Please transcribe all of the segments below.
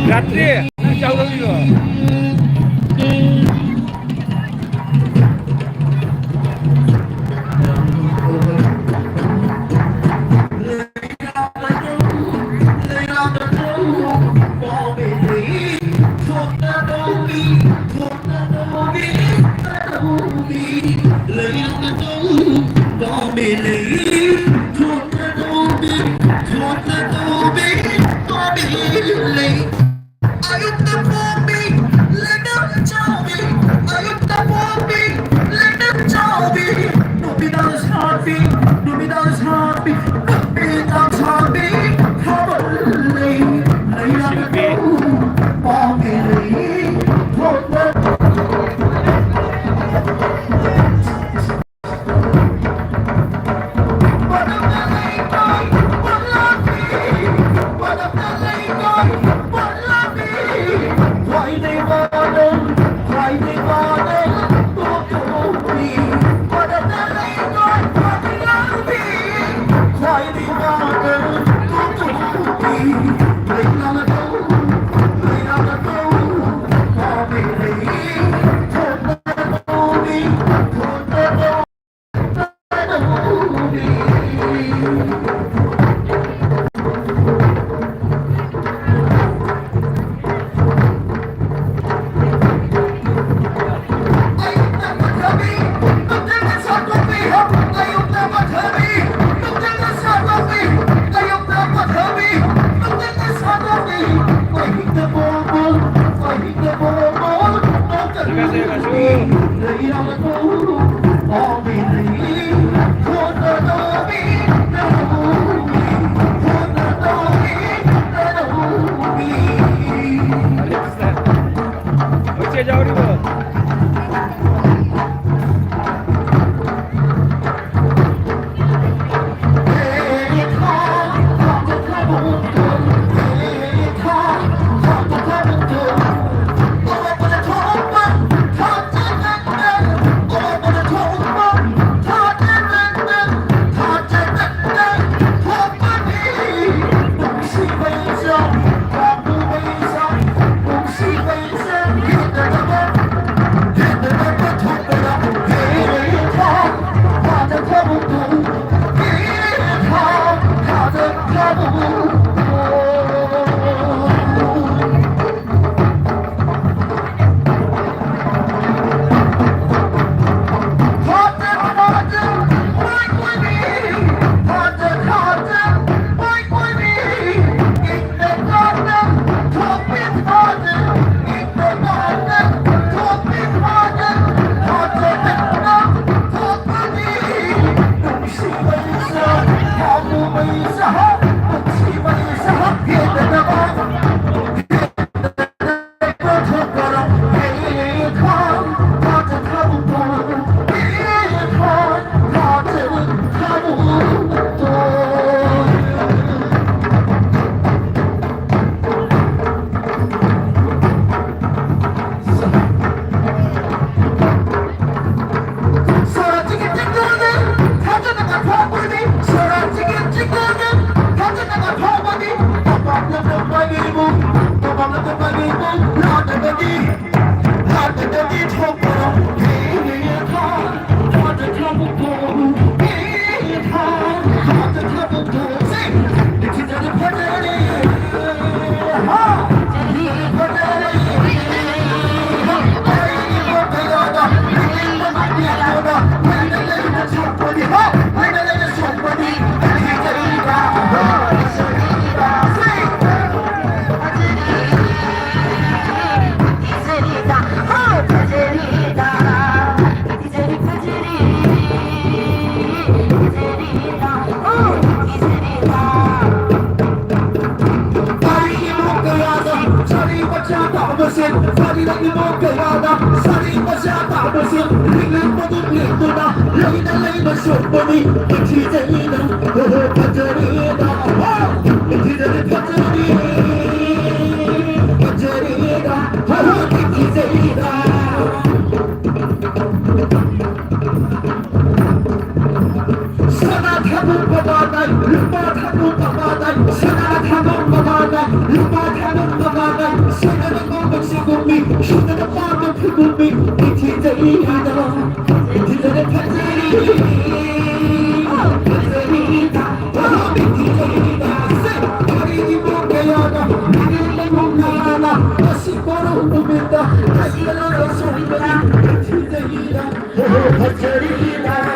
রাত্রে চাউল দিল Lupa 꿈이 지저귀다 지저의 탄생이 탄생이다 지저귀다 어린이 못가야가 나를 못가야가 다시 보러 오면다 다시 열어 소리가 지저귀다 탄생이다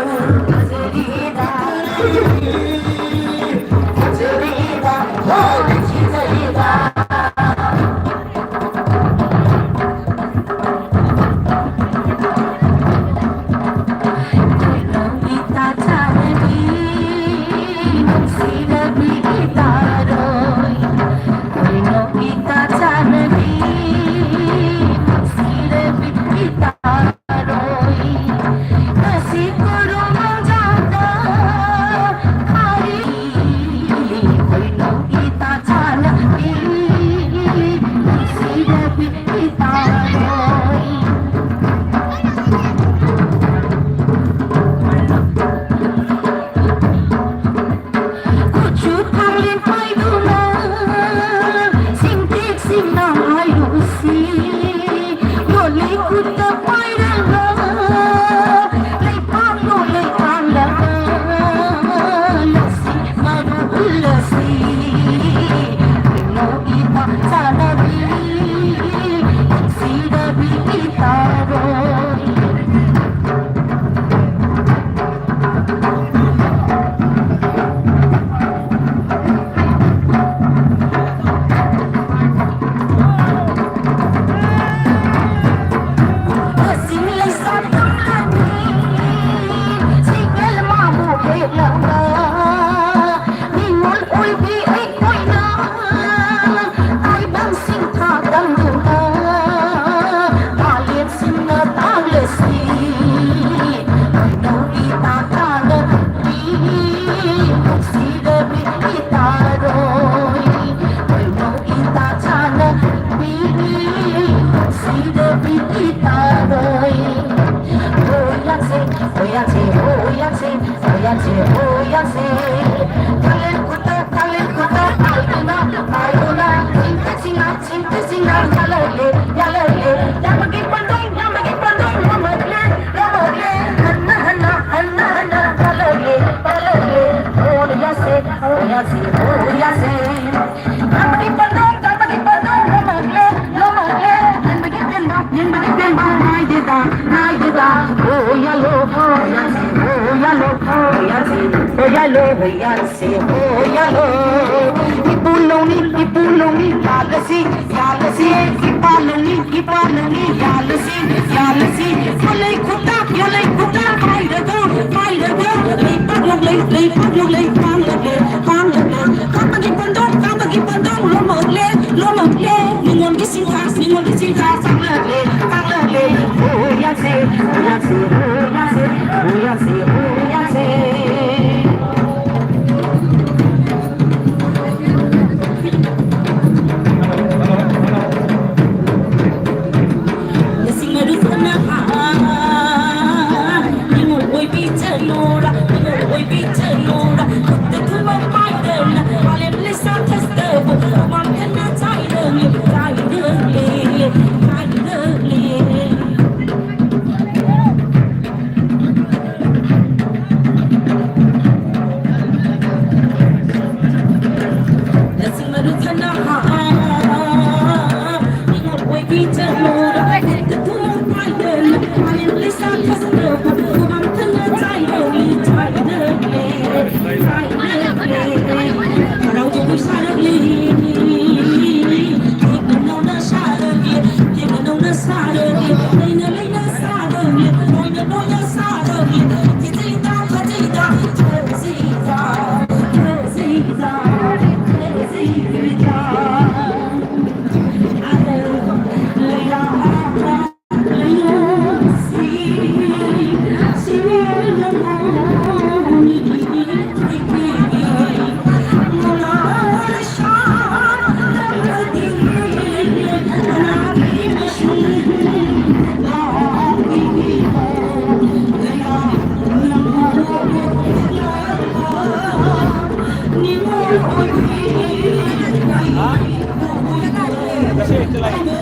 Kasi ito lang.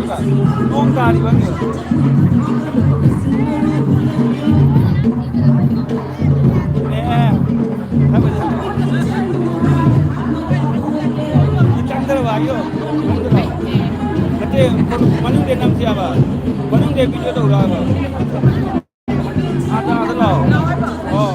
का नोंग तारी बंगे चंद्र वायो कते मनु दे नम सियाबा मनु दे वीडियो तो उड़ा बा आता लाओ ओ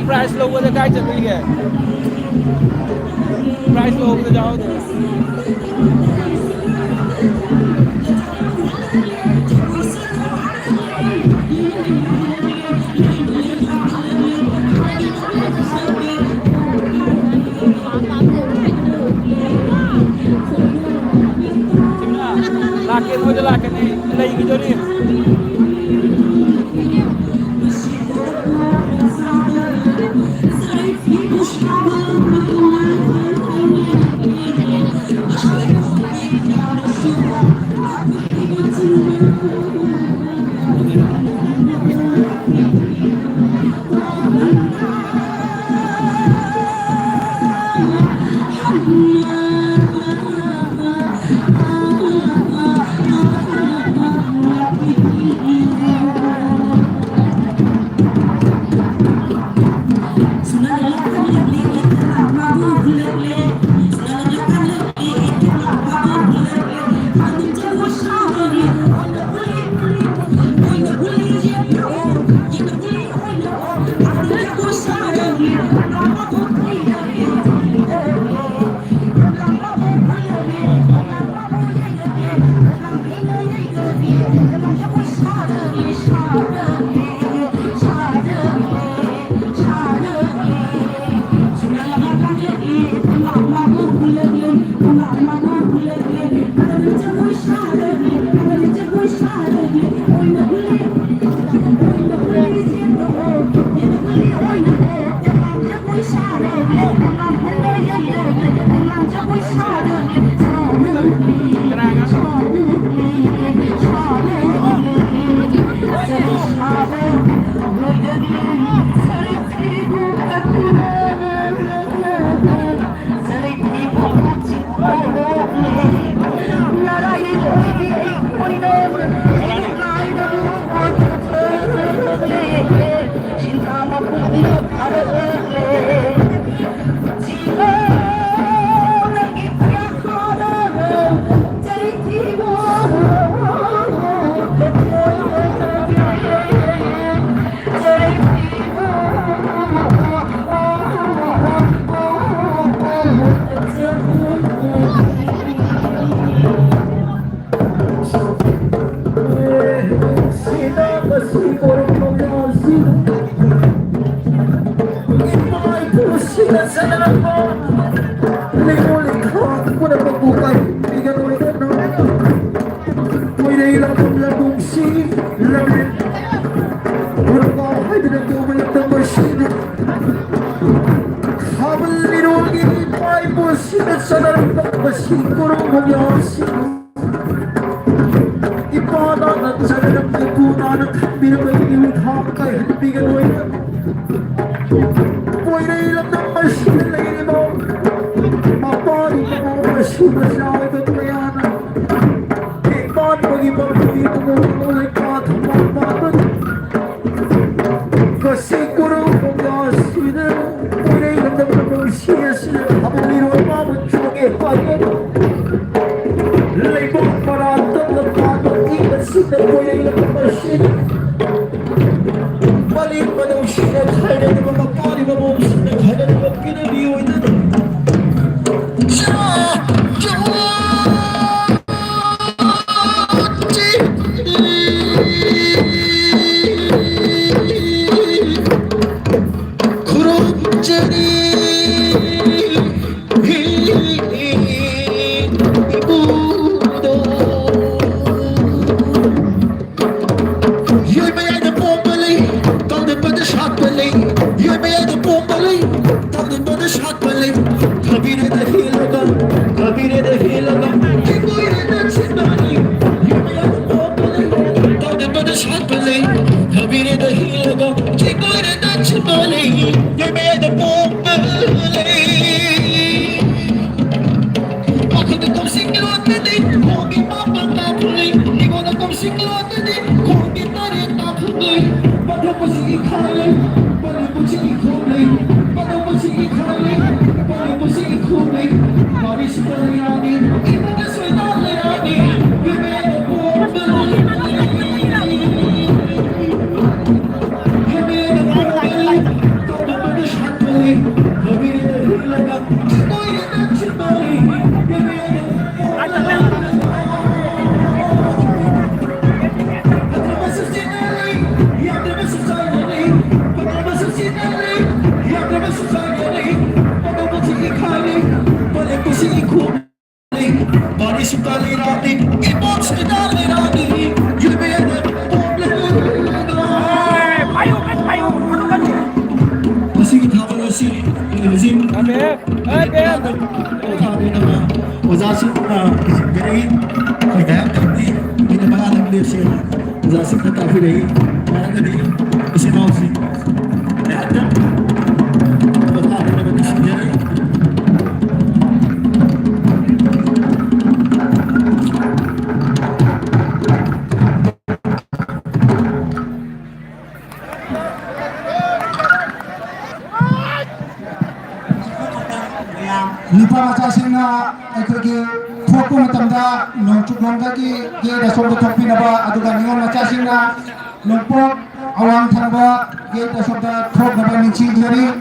प्राइस लोग वो काय चल रही है प्राइस लोग तो जाओ लाके मुझे लाके नहीं लेगी जो नहीं Ooh. lगा कि कोई न छिपानी ये मेरा बोले तो बड़ शाप ले कभी रे नहीं लगा कि कोई न छिपानी ये मेरा बोले Bakit kung siklot na din, kung ipapatapuloy Di ko na kung siklot na din, kung itaritapuloy Paano po si ikalay, paano po si ikulay Paano po si ikalay, paano po si ikulay Maris ko na yanin, iba na so'y nalayanin Bibero po ang balay Bibero po ang balay Todo pa na siya balay Bibero na hilaga, ito'y nagsibay Sekali rati, ibon sekali rati, you be the payo, ano ka niya? Masih kita masih lazim. Abe. Kami naman, wazasik na gay, kaya kami binabalan ng siya. Wazasik na tafi rin, para na din isinawsi. Kaya ito, pagkakita naman ni siya. Nipa macasina akhirgi thokpo matamda nongchuk nongdagi ge dasomda thokpinaba aduga ningon macasina nongpo awang thangba ge dasomda thoknaba ningchingdari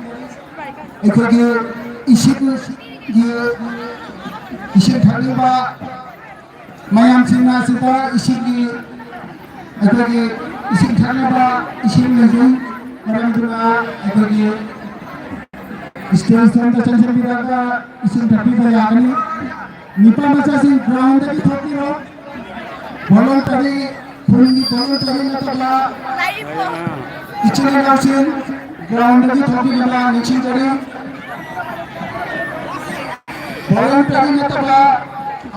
akhirgi isin thangniba mayam singna sita isingi akhirgi isin thangniba isin lejung marangdura akhirgi Stage center center bidaga isin tapi bayani nipa macasi ground ki thoki ro voluntary na tabla ichini nausin ground ki thoki gala nichi jari voluntary na tabla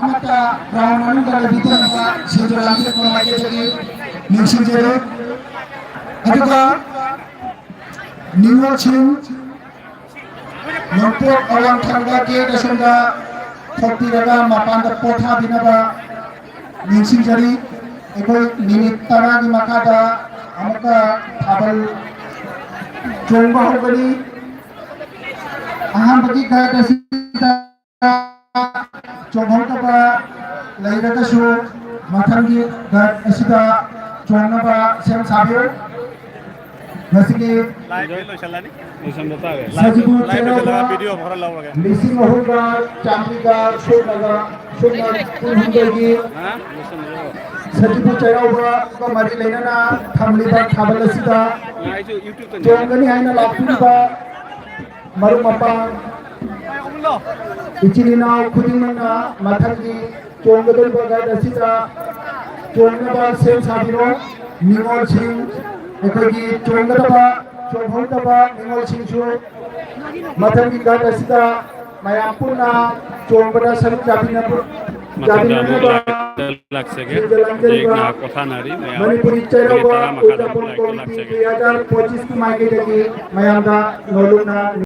amata ground manu gala bitanga sejala ke komage jari nichi jari aduga niwa chin Nongpok awang thangga ke dasonda thokti raga mapanda potha binaba ningsing jari ekoi minit tara ni makada amaka thabal chongba hogani aham bagi ka dasita chonghota ba lairaga su mathangi ga asida chongnaba sem sabyo Masih Sajibu Cheraga, Missing Mahuga, Champiga, Shonaga, Punhundagi, Sajibu Cheraga, Mari Lenana, Tamliba, Kabalasida, Jongani Haina Lapuba, Marumapang, Ichilina, Kudimana, Matangi, Jongadal Bagada Sita, Jongaba, Sem Sabiro, Nimol Singh, Ekagi, Jongadaba, Jonghondaba, Nimol Singh Chu, Matangi Gada Sita, Mayapuna, Jongbada Saru Jabinaba, Manipuri Cheraga, Uttapon Komiti 2025 की मांगे लगी मैं आमदा नौलुना